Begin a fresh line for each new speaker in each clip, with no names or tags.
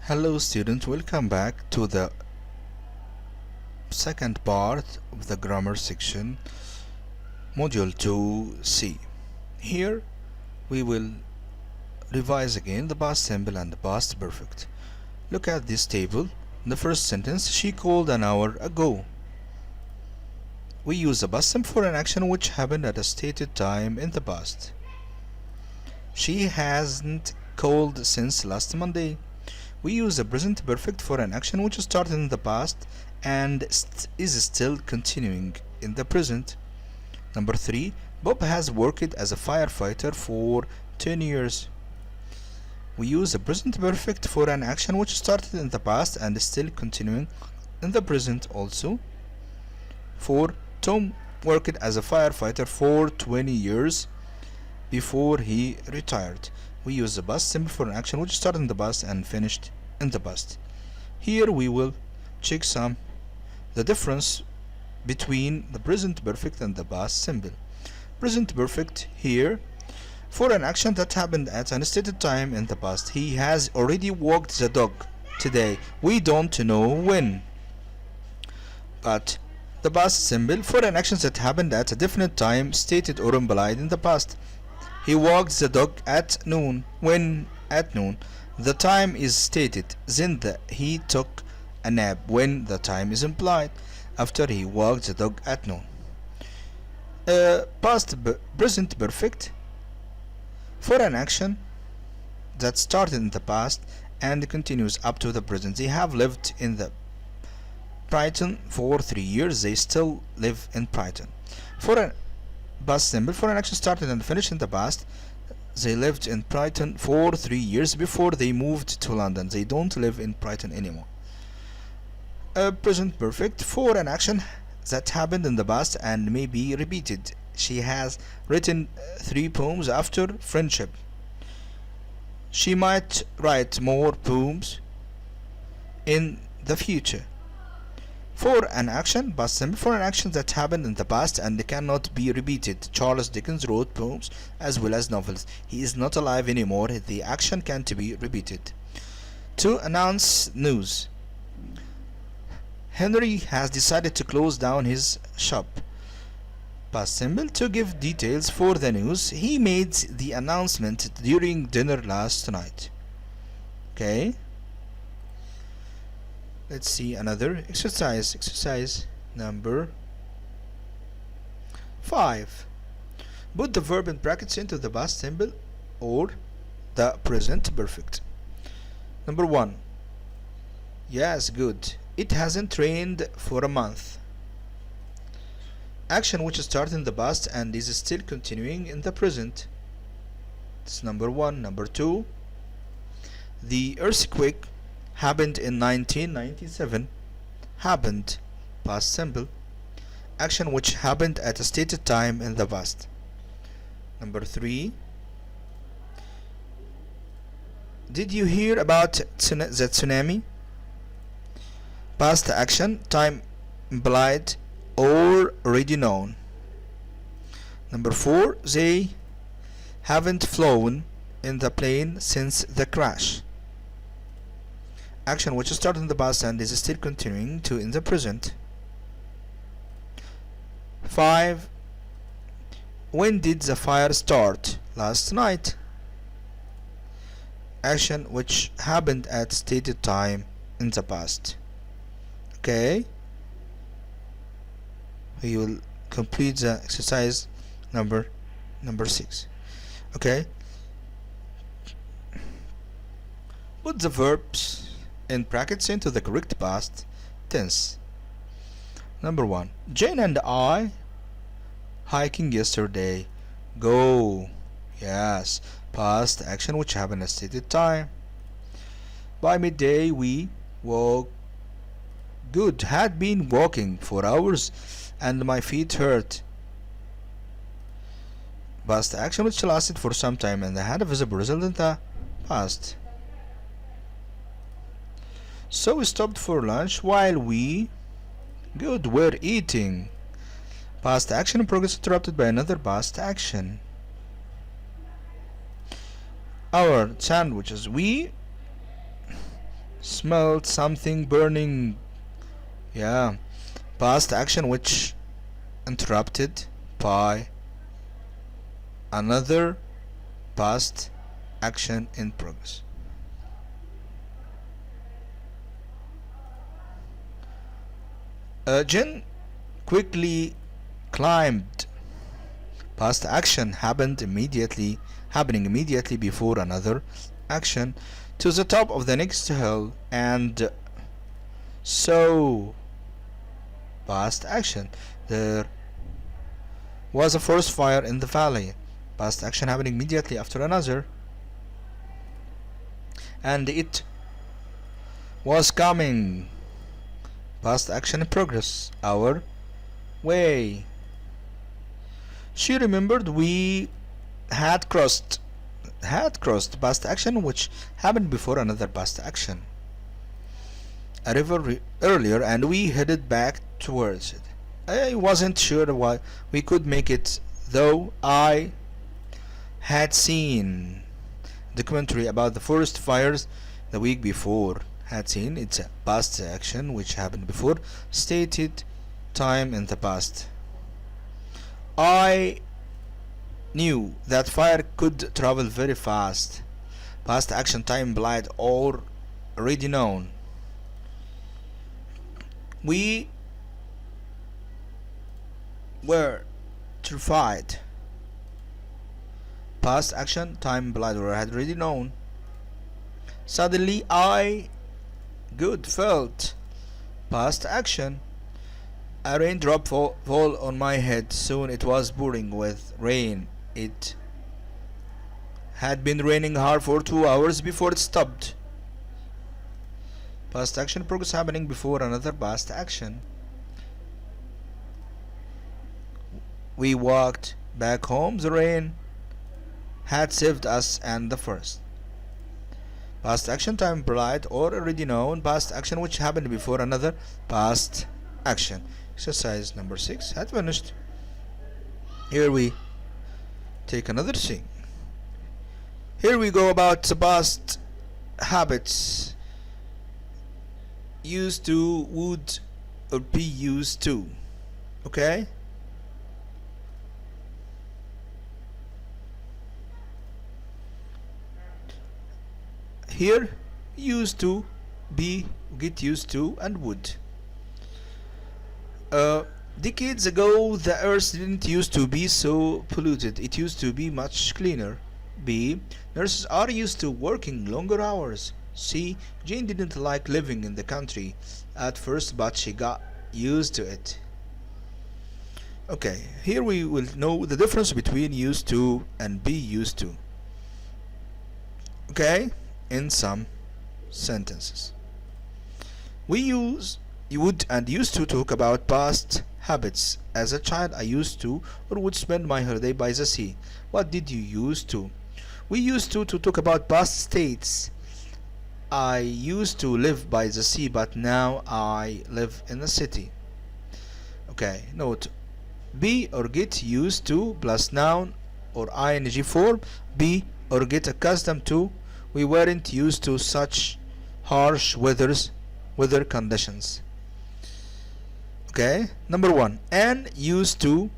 Hello students, welcome back to the second part of the grammar section, module 2C. Here we will revise again the past simple and the past perfect. Look at this table. In the first sentence, she called an hour ago. We use the past simple for an action which happened at a stated time in the past. She hasn't called since last Monday. We use the present perfect for an action which started in the past and is still continuing in the present. Number 3. Bob has worked as a firefighter for 10 years. We use the present perfect for an action which started in the past and is still continuing in the present also. 4. Tom worked as a firefighter for 20 years before he retired. We use the past simple for an action which started in the past and finished in the past. Here we will check the difference between the present perfect and the past simple. Present perfect here for an action that happened at an stated time in the past. He has already walked the dog today. We don't know when. But the past simple for an action that happened at a definite time stated or implied in the past. He walked the dog at noon. When? At noon. The time is stated. Then he took a nap. When? The time is implied. After he walked the dog at noon. Present perfect for an action that started in the past and continues up to the present. They have lived in the Brighton for 3 years. They still live in Brighton. For a past simple for an action started and finished in the past. They lived in Brighton for 3 years before they moved to London. They don't live in Brighton anymore. Present perfect for an action that happened in the past and may be repeated. She has written 3 poems after friendship. She might write more poems in the future. For an action, past simple for an action that happened in the past and cannot be repeated. Charles Dickens wrote poems as well as novels. He is not alive anymore. The action can't be repeated. To announce news. Henry has decided to close down his shop. Past simple to give details for the news. He made the announcement during dinner last night. Okay. Let's see another exercise. Exercise number 5. Put the verb in brackets into the past simple or the present perfect. Number 1. Yes, good. It hasn't rained for a month. Action which started in the past and is still continuing in the present. That's number 1. Number 2. The earthquake happened in 1997. Happened, past simple. Action which happened at a stated time in the past. Number 3. Did you hear about the tsunami? Past action, time implied or already known. Number 4. They haven't flown in the plane since the crash. Action which started in the past and is still continuing to in the present. 5. When did the fire start? Last night. Action which happened at stated time in the past. Okay. We will complete the exercise number 6. Okay. Put the verbs in brackets into the correct past tense. Number 1. Jane and I hiking yesterday. Go. Yes. Past action which happened at stated time. By midday we walked. Good. Had been walking for hours and my feet hurt. Past action which lasted for some time and had a visible result in the past. So we stopped for lunch while we were eating. Past action in progress interrupted by another past action. Our sandwiches. We Smelled something burning. Yeah. Past action which interrupted by another past action in progress. Jen quickly climbed. Past action happening immediately before another action to the top of the next hill, and so past action. There was a forest fire in the valley. Past action happening immediately after another, and it was coming. Past action in progress. Our way. She remembered we had crossed past action which happened before another past action a river earlier, and we headed back towards it. I wasn't sure why we could make it, though I had seen documentary about the forest fires the week before. Had seen it's a past action which happened before stated time in the past. I knew that fire could travel very fast. Past action time implied already known. We were terrified. Past action time implied or had already known. Suddenly I felt. Past action. A raindrop fall on my head. Soon it was pouring with rain. It had been raining hard for 2 hours before it stopped. Past action progress happening before another past action. We walked back home. The rain had saved us and the forest. Past action time implied or already known. Past action which happened before another past action. Exercise number 6 had finished. Here we take another thing. Here we go about the past habits. Used to, would, or be used to. Okay? Here, used to, be, get used to, and would. Decades ago, the earth didn't used to be so polluted. It used to be much cleaner. B. Nurses are used to working longer hours. C. Jane didn't like living in the country at first, but she got used to it. Okay, here we will know the difference between used to and be used to. Okay, in some sentences. We use would and used to talk about past habits. As a child, I used to or would spend my holiday by the sea. What did you used to? We used to talk about past states. I used to live by the sea, but now I live in a city. Okay, note. Be or get used to plus noun or ing form. Be or get accustomed to. We weren't used to such harsh weather conditions. Okay, number 1. And used to.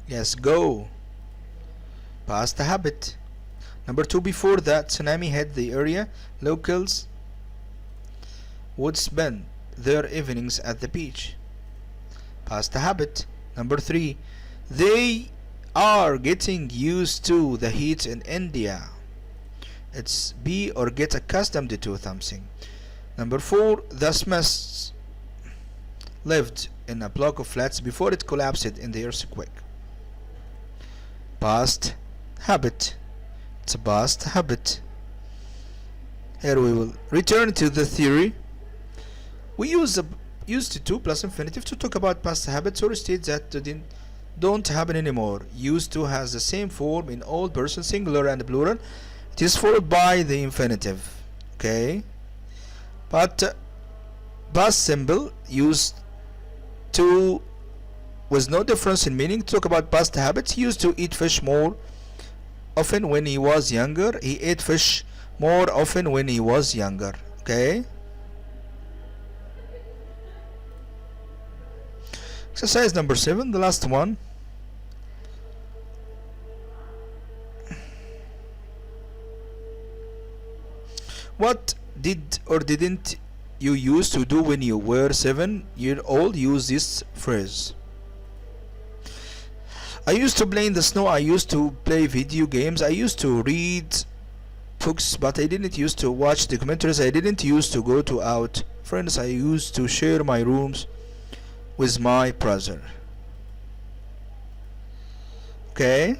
Yes, go. Past the habit. Number 2. Before that tsunami hit the area, locals would spend their evenings at the beach. Past the habit. Number 3. They are getting used to the heat in India. It's be or get accustomed to something. Number 4. The Smiths lived in a block of flats before it collapsed in the earthquake. Past habit. It's a past habit. Here we will return to the theory. We use the used to plus infinitive to talk about past habits or states that don't happen anymore. Used to has the same form in all person, singular and plural. It is followed by the infinitive. Okay, but past simple used to with no difference in meaning. Talk about past habits. He used to eat fish more often when he was younger. He ate fish more often when he was younger. Okay. Exercise number 7, the last one. What did or didn't you used to do when you were 7 years old? Use this phrase. I used to play in the snow. I used to play video games. I used to read books, but I didn't used to watch documentaries. I didn't used to go to out friends. I used to share my rooms with my brother. Okay.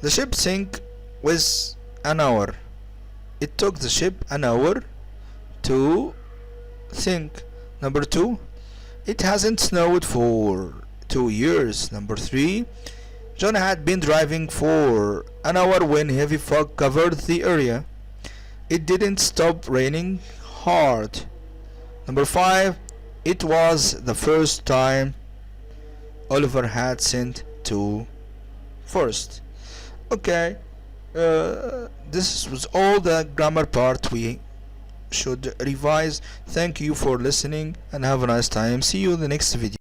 The ship sank with an hour. It took the ship an hour to sink. Number 2, it hasn't snowed for 2 years. Number 3, John had been driving for an hour when heavy fog covered the area. It didn't stop raining hard. Number 5, it was the first time Oliver had sent to first. Okay, this was all the grammar part we should revise. Thank you for listening and have a nice time. See you in the next video.